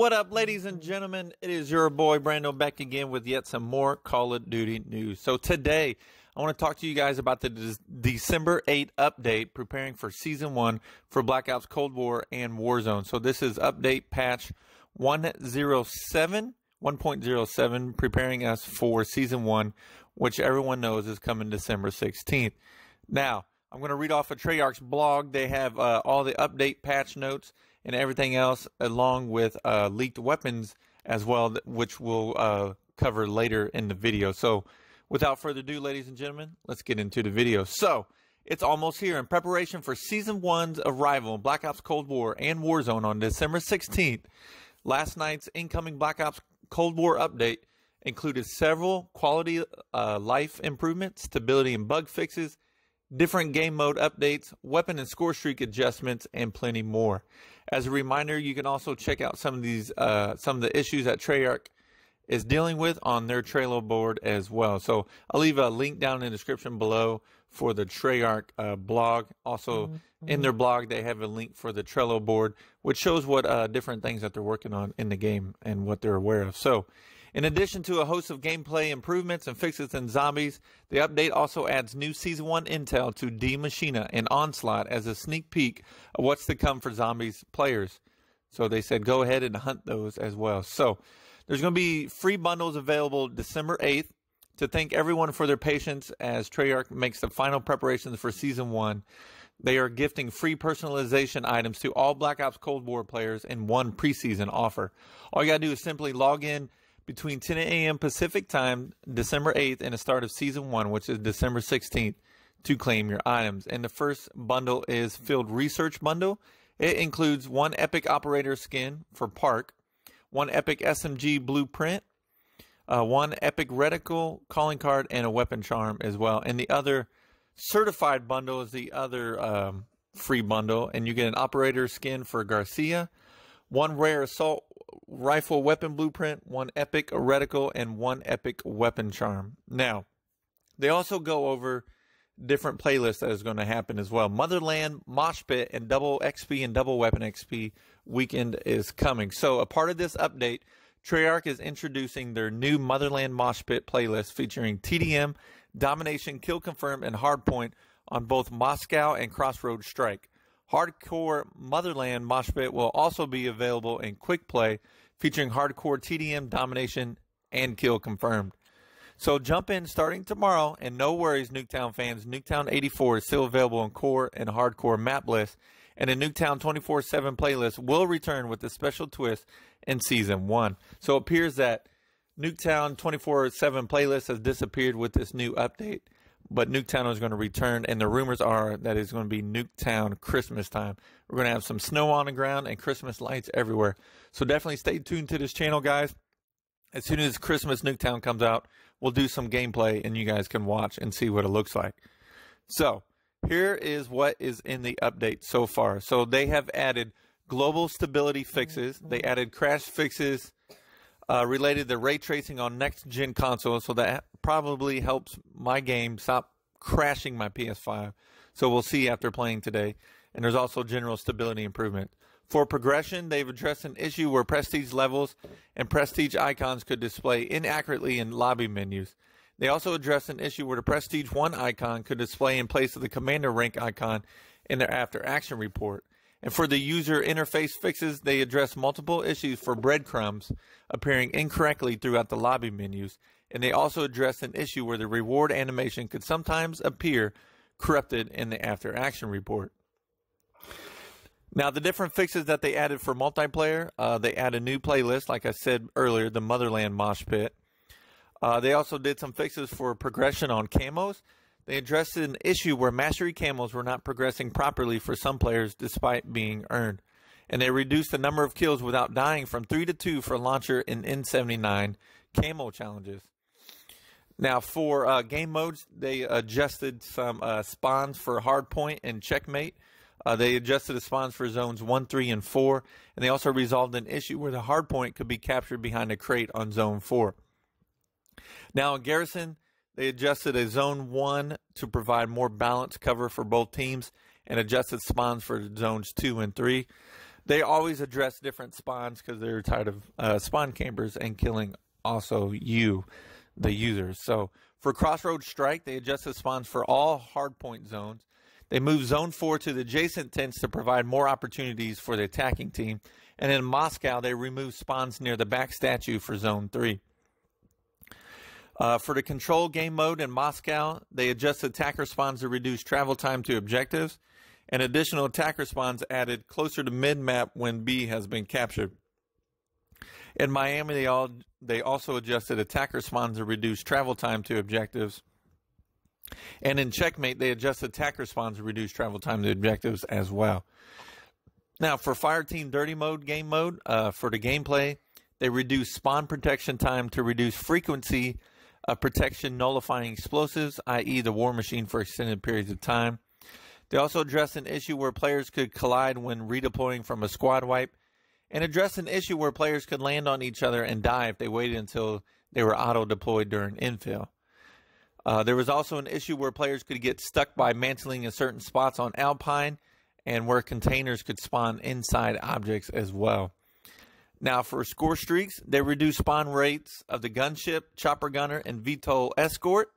What up, ladies and gentlemen? It is your boy Brando back again with yet some more Call of Duty news. So today, I want to talk to you guys about the December 8 update, preparing for Season 1 for Black Ops Cold War and Warzone. So this is update patch 1.07, preparing us for Season 1, which everyone knows is coming December 16th. Now, I'm going to read off of Treyarch's blog. They have all the update patch notes and everything else, along with leaked weapons as well, which we'll cover later in the video. So without further ado, ladies and gentlemen, let's get into the video. So it's almost here. In preparation for Season 1's arrival in Black Ops Cold War and Warzone on December 16th, last night's incoming Black Ops Cold War update included several quality life improvements, stability and bug fixes, different game mode updates, weapon and score streak adjustments, and plenty more. As a reminder, you can also check out some of the issues that Treyarch is dealing with on their Trello board as well. So I'll leave a link down in the description below for the Treyarch blog. Also, in their blog, they have a link for the Trello board, which shows what different things that they're working on in the game and what they're aware of. So, in addition to a host of gameplay improvements and fixes in zombies, the update also adds new Season 1 intel to Die Maschine and Onslaught as a sneak peek of what's to come for zombies players. So they said go ahead and hunt those as well. So there's going to be free bundles available December 8th. To thank everyone for their patience as Treyarch makes the final preparations for Season 1, they are gifting free personalization items to all Black Ops Cold War players in one preseason offer. All you got to do is simply log in between 10 a.m. Pacific time, December 8th, and the start of Season 1, which is December 16th, to claim your items. And the first bundle is Field Research Bundle. It includes one Epic Operator skin for Park, one Epic SMG Blueprint, one Epic Reticle Calling Card, and a Weapon Charm as well. And the other Certified Bundle is the other free bundle, and you get an Operator skin for Garcia, one Rare Assault Rifle Weapon Blueprint, one Epic Reticle, and one Epic Weapon Charm. Now, they also go over different playlists that is going to happen as well. Motherland, Mosh Pit, and Double XP and Double Weapon XP weekend is coming. So, a part of this update, Treyarch is introducing their new Motherland Mosh Pit playlist featuring TDM, Domination, Kill Confirm, and Hardpoint on both Moscow and Crossroads Strike. Hardcore Motherland Mosh Pit will also be available in Quick Play, featuring Hardcore TDM, Domination, and Kill Confirmed. So jump in starting tomorrow, and no worries, Nuketown fans. Nuketown 84 is still available in Core and Hardcore map lists, and the Nuketown 24/7 playlist will return with a special twist in Season 1. So it appears that Nuketown 24/7 playlist has disappeared with this new update, but Nuketown is going to return, and the rumors are that it's going to be Nuketown Christmas time. We're going to have some snow on the ground and Christmas lights everywhere. So definitely stay tuned to this channel, guys. As soon as Christmas Nuketown comes out, we'll do some gameplay, and you guys can watch and see what it looks like. So here is what is in the update so far. So they have added global stability fixes. They added crash fixes related to ray tracing on next-gen consoles, so that probably helps my game stop crashing my PS5. So we'll see after playing today. And there's also general stability improvement. For progression, they've addressed an issue where prestige levels and prestige icons could display inaccurately in lobby menus. They also addressed an issue where the prestige 1 icon could display in place of the commander rank icon in their after action report. And for the user interface fixes, they address multiple issues for breadcrumbs appearing incorrectly throughout the lobby menus. And they also address an issue where the reward animation could sometimes appear corrupted in the after action report. Now, the different fixes that they added for multiplayer, they add a new playlist, like I said earlier, the Motherland Mosh Pit. They also did some fixes for progression on camos. They addressed an issue where mastery camos were not progressing properly for some players despite being earned. And they reduced the number of kills without dying from 3 to 2 for launcher and N79 camo challenges. Now, for game modes, they adjusted some spawns for Hardpoint and Checkmate. They adjusted the spawns for zones 1, 3, and 4. And they also resolved an issue where the Hardpoint could be captured behind a crate on zone 4. Now, in Garrison, they adjusted a zone 1 to provide more balanced cover for both teams and adjusted spawns for zones 2 and 3. They always address different spawns because they're tired of spawn campers and killing also you, the users. So for Crossroads Strike, they adjusted spawns for all hardpoint zones. They moved Zone 4 to the adjacent tents to provide more opportunities for the attacking team. And in Moscow, they removed spawns near the back statue for Zone 3. For the control game mode in Moscow, they adjusted attacker spawns to reduce travel time to objectives. And additional attacker spawns added closer to mid-map when B has been captured. In Miami, they also adjusted attacker spawns to reduce travel time to objectives. And in Checkmate, they adjusted attacker spawns to reduce travel time to objectives as well. Now, for Fireteam Dirty Mode game mode, for the gameplay, they reduced spawn protection time to reduce frequency of protection nullifying explosives, i.e. the war machine, for extended periods of time. They also addressed an issue where players could collide when redeploying from a squad wipe, and addressed an issue where players could land on each other and die if they waited until they were auto-deployed during infill. There was also an issue where players could get stuck by mantling in certain spots on Alpine, and where containers could spawn inside objects as well. Now for score streaks, they reduced spawn rates of the gunship, chopper gunner, and VTOL escort.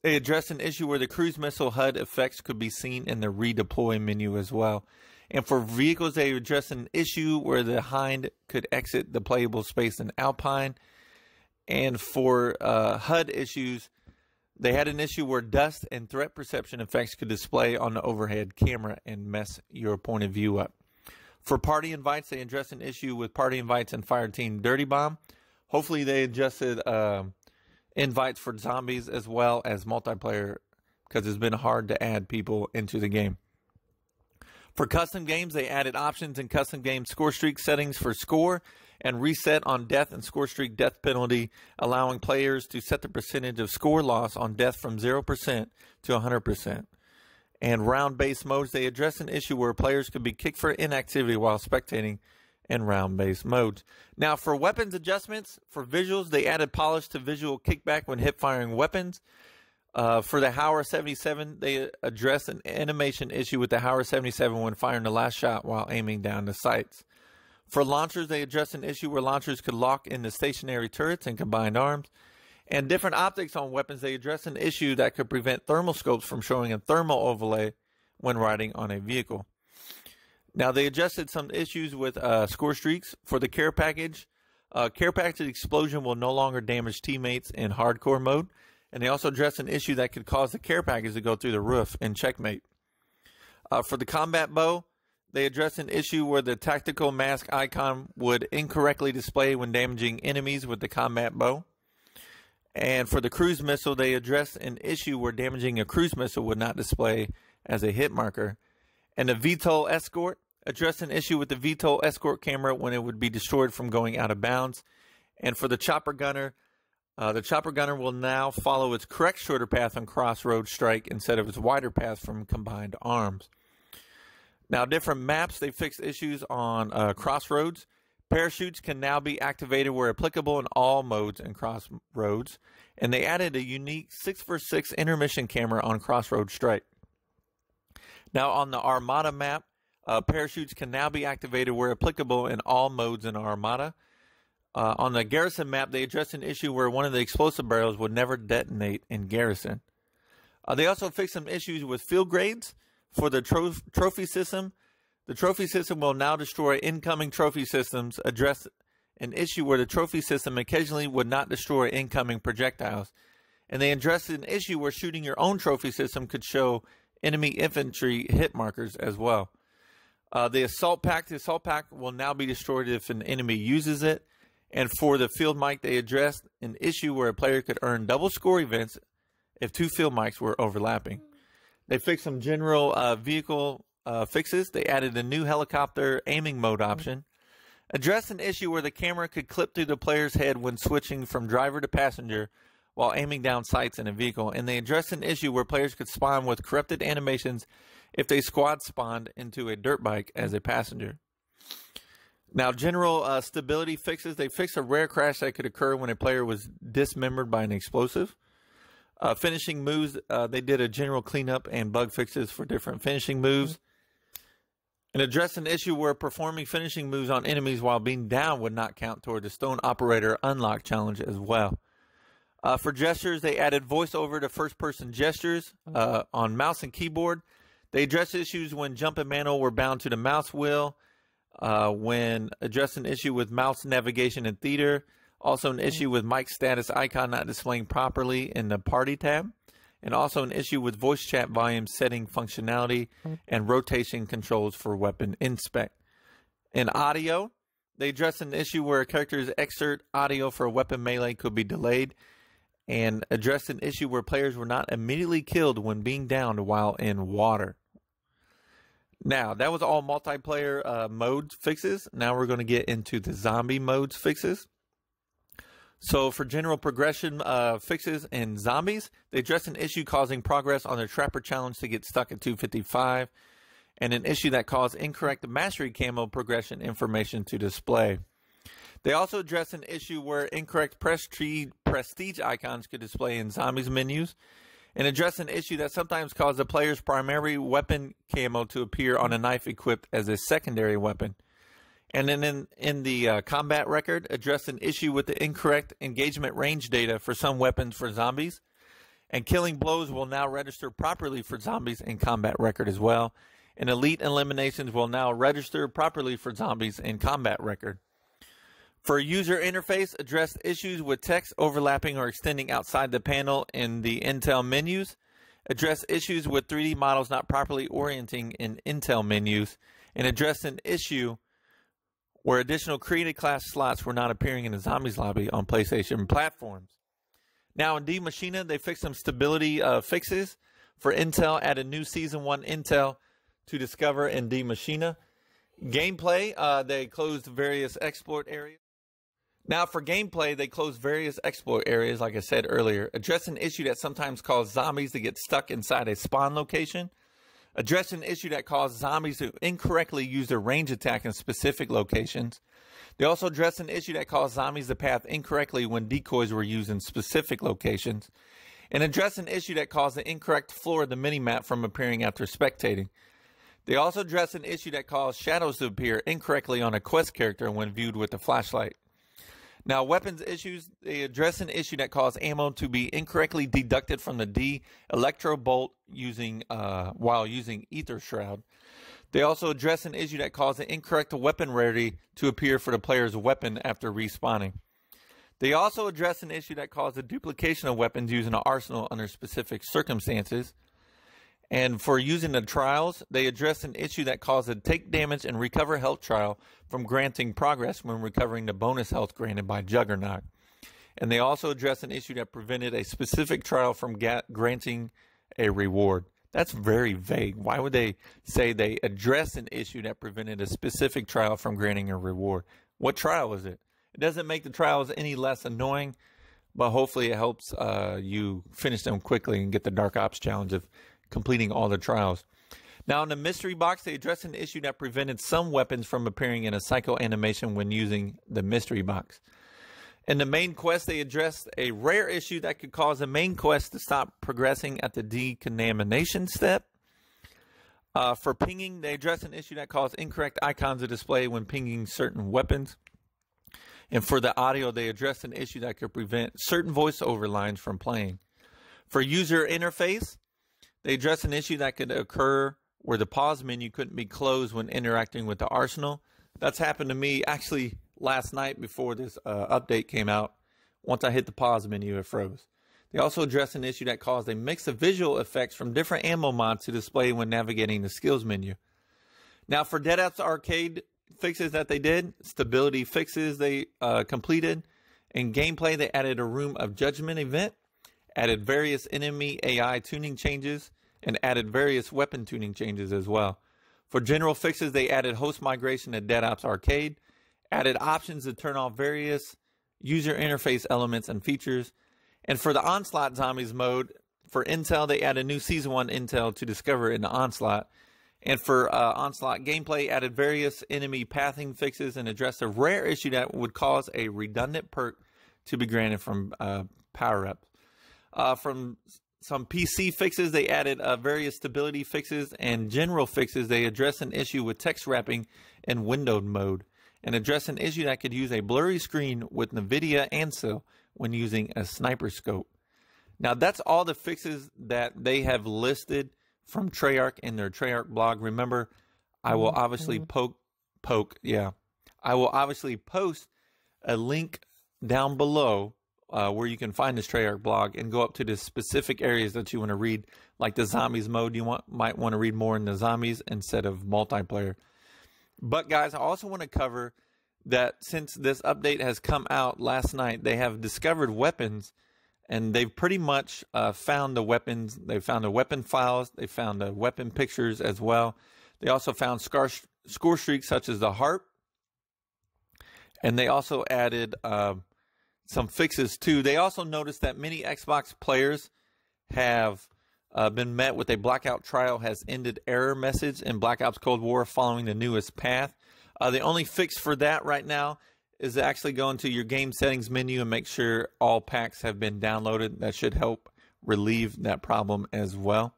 They addressed an issue where the cruise missile HUD effects could be seen in the redeploy menu as well. And for vehicles, they addressed an issue where the Hind could exit the playable space in Alpine. And for HUD issues, they had an issue where dust and threat perception effects could display on the overhead camera and mess your point of view up. For party invites, they addressed an issue with party invites in Fireteam Dirty Bomb. Hopefully they adjusted invites for zombies as well as multiplayer, because it's been hard to add people into the game. For custom games, they added options in custom game score streak settings for score and reset on death and score streak death penalty, allowing players to set the percentage of score loss on death from 0% to 100%. And round-based modes, they addressed an issue where players could be kicked for inactivity while spectating in round-based modes. Now, for weapons adjustments, for visuals, they added polish to visual kickback when hip-firing weapons. For the Howler 77, they addressed an animation issue with the Howler 77 when firing the last shot while aiming down the sights. For launchers, they addressed an issue where launchers could lock into stationary turrets and combined arms. And different optics on weapons, they addressed an issue that could prevent thermal scopes from showing a thermal overlay when riding on a vehicle. Now, they adjusted some issues with score streaks. For the care package explosion will no longer damage teammates in hardcore mode. And they also addressed an issue that could cause the care package to go through the roof in Checkmate. For the combat bow, they addressed an issue where the tactical mask icon would incorrectly display when damaging enemies with the combat bow. And for the cruise missile, they addressed an issue where damaging a cruise missile would not display as a hit marker. And the VTOL escort addressed an issue with the VTOL escort camera when it would be destroyed from going out of bounds. And for the chopper gunner will now follow its correct shorter path on Crossroads Strike instead of its wider path from combined arms. Now, different maps, they fixed issues on Crossroads. Parachutes can now be activated where applicable in all modes in Crossroads. And they added a unique 6x6 intermission camera on Crossroads Strike. Now, on the Armada map, parachutes can now be activated where applicable in all modes in Armada. On the Garrison map, they addressed an issue where one of the explosive barrels would never detonate in Garrison. They also fixed some issues with field grades. For the trophy system, the trophy system will now destroy incoming trophy systems, address an issue where the trophy system occasionally would not destroy incoming projectiles. And they addressed an issue where shooting your own trophy system could show enemy infantry hit markers as well. The assault pack will now be destroyed if an enemy uses it. And for the field mic, they addressed an issue where a player could earn double score events if two field mics were overlapping. They fixed some general vehicle fixes. They added a new helicopter aiming mode option. Addressed an issue where the camera could clip through the player's head when switching from driver to passenger while aiming down sights in a vehicle. And they addressed an issue where players could spawn with corrupted animations if they squad spawned into a dirt bike as a passenger. Now, general stability fixes. They fixed a rare crash that could occur when a player was dismembered by an explosive. Finishing moves, they did a general cleanup and bug fixes for different finishing moves. And addressed an issue where performing finishing moves on enemies while being down would not count toward the Stone Operator Unlock challenge as well. For gestures, they added voiceover to first-person gestures on mouse and keyboard. They addressed issues when jump and manual were bound to the mouse wheel, when addressed an issue with mouse navigation in theater, also an issue with mic status icon not displaying properly in the party tab, and also an issue with voice chat volume setting functionality and rotation controls for weapon inspect. In audio, they addressed an issue where a character's excerpt audio for a weapon melee could be delayed, and addressed an issue where players were not immediately killed when being downed while in water. Now, that was all multiplayer modes fixes. Now we're going to get into the zombie modes fixes. So for general progression fixes in zombies, they addressed an issue causing progress on the Trapper Challenge to get stuck at 255, and an issue that caused incorrect Mastery Camo progression information to display. They also addressed an issue where incorrect prestige icons could display in zombies menus, and addressed an issue that sometimes caused the player's primary weapon camo to appear on a knife equipped as a secondary weapon. And then in the combat record, addressed an issue with the incorrect engagement range data for some weapons for zombies. And killing blows will now register properly for zombies in combat record as well. And elite eliminations will now register properly for zombies in combat record. For user interface, addressed issues with text overlapping or extending outside the panel in the Intel menus. Addressed issues with 3D models not properly orienting in Intel menus. And addressed an issue where additional created class slots were not appearing in the Zombies lobby on PlayStation platforms. Now in D Machina, they fixed some stability fixes. For Intel, added new Season 1 Intel to discover in D Machina. Gameplay, they closed various exploit areas. Now for gameplay, they closed various exploit areas, like I said earlier. Addressed an issue that sometimes caused zombies to get stuck inside a spawn location. Addressed an issue that caused zombies to incorrectly use their range attack in specific locations. They also addressed an issue that caused zombies to path incorrectly when decoys were used in specific locations. And addressed an issue that caused the incorrect floor of the minimap from appearing after spectating. They also addressed an issue that caused shadows to appear incorrectly on a quest character when viewed with a flashlight. Now, weapons issues, they address an issue that caused ammo to be incorrectly deducted from the D Electro Bolt while using Ether Shroud. They also address an issue that caused the incorrect weapon rarity to appear for the player's weapon after respawning. They also address an issue that caused the duplication of weapons used in an arsenal under specific circumstances. And for using the trials, they address an issue that caused a take damage and recover health trial from granting progress when recovering the bonus health granted by Juggernaut. And they also address an issue that prevented a specific trial from granting a reward. That's very vague. Why would they say they address an issue that prevented a specific trial from granting a reward? What trial is it? It doesn't make the trials any less annoying, but hopefully it helps you finish them quickly and get the Dark Ops challenge of completing all the trials. Now in the mystery box, they addressed an issue that prevented some weapons from appearing in a psycho animation when using the mystery box. In the main quest, they addressed a rare issue that could cause a main quest to stop progressing at the decontamination step. For pinging, they addressed an issue that caused incorrect icons to display when pinging certain weapons. And for the audio, they addressed an issue that could prevent certain voiceover lines from playing. For user interface, they addressed an issue that could occur where the pause menu couldn't be closed when interacting with the arsenal. That's happened to me actually last night before this update came out. Once I hit the pause menu, it froze. They also addressed an issue that caused a mix of visual effects from different ammo mods to display when navigating the skills menu. Now for Dead Apps Arcade fixes that they did, stability fixes they completed. In gameplay, they added a Room of Judgment event, added various enemy AI tuning changes, and added various weapon tuning changes as well. For general fixes, they added host migration to Dead Apps Arcade, added options to turn off various user interface elements and features. And for the Onslaught Zombies mode, for Intel, they added new Season 1 Intel to discover in the Onslaught. And for Onslaught gameplay, added various enemy pathing fixes and addressed a rare issue that would cause a redundant perk to be granted from power-ups. From some PC fixes. They added various stability fixes and general fixes. They address an issue with text wrapping in windowed mode and address an issue that could use a blurry screen with NVIDIA Ansel when using a sniper scope. Now, that's all the fixes that they have listed from Treyarch in their Treyarch blog. Remember, I will obviously I will obviously post a link down below where you can find this Treyarch blog and go up to the specific areas that you want to read, like the zombies mode. You might want to read more in the zombies instead of multiplayer. But guys, I also want to cover that since this update has come out last night, they have discovered weapons, and they've pretty much found the weapons. They found the weapon files. They found the weapon pictures as well. They also found score streaks such as the harp, and they also added some fixes too. They also noticed that many Xbox players have been met with a blackout trial has ended error message in Black Ops Cold War following the newest path. The only fix for that right now is to actually go into your game settings menu and make sure all packs have been downloaded. That should help relieve that problem as well.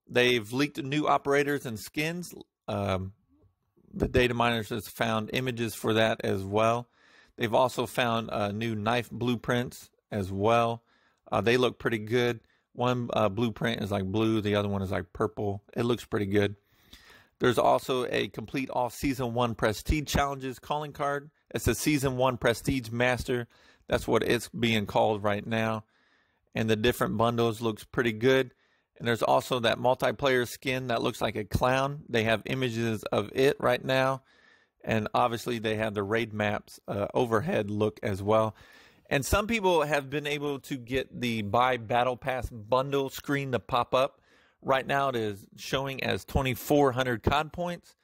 They've leaked new operators and skins. The data miners has found images for that as well. They've also found new knife blueprints as well. They look pretty good. One blueprint is like blue, the other one is like purple. It looks pretty good. There's also a complete all Season 1 Prestige Challenges calling card. It's a Season 1 Prestige Master. That's what it's being called right now. And the different bundles looks pretty good. And there's also that multiplayer skin that looks like a clown. They have images of it right now. And obviously they have the raid maps overhead look as well. And some people have been able to get the Buy Battle Pass bundle screen to pop up. Right now it is showing as 2,400 COD points.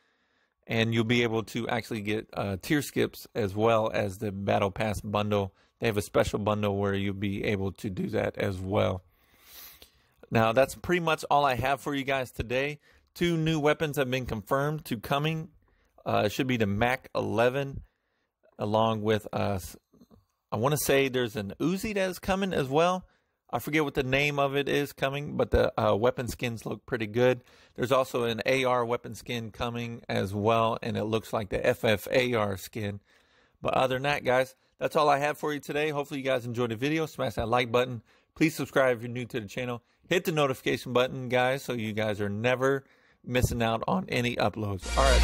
And you'll be able to actually get tier skips as well as the Battle Pass bundle. They have a special bundle where you'll be able to do that as well. Now, that's pretty much all I have for you guys today. 2 new weapons have been confirmed to coming. It should be the Mac 11 along with, I want to say there's an Uzi that is coming as well. I forget what the name of it is coming, but the weapon skins look pretty good. There's also an AR weapon skin coming as well, and it looks like the FFAR skin. But other than that, guys, that's all I have for you today. Hopefully you guys enjoyed the video. Smash that like button. Please subscribe if you're new to the channel. Hit the notification button, guys, so you guys are never missing out on any uploads. All right.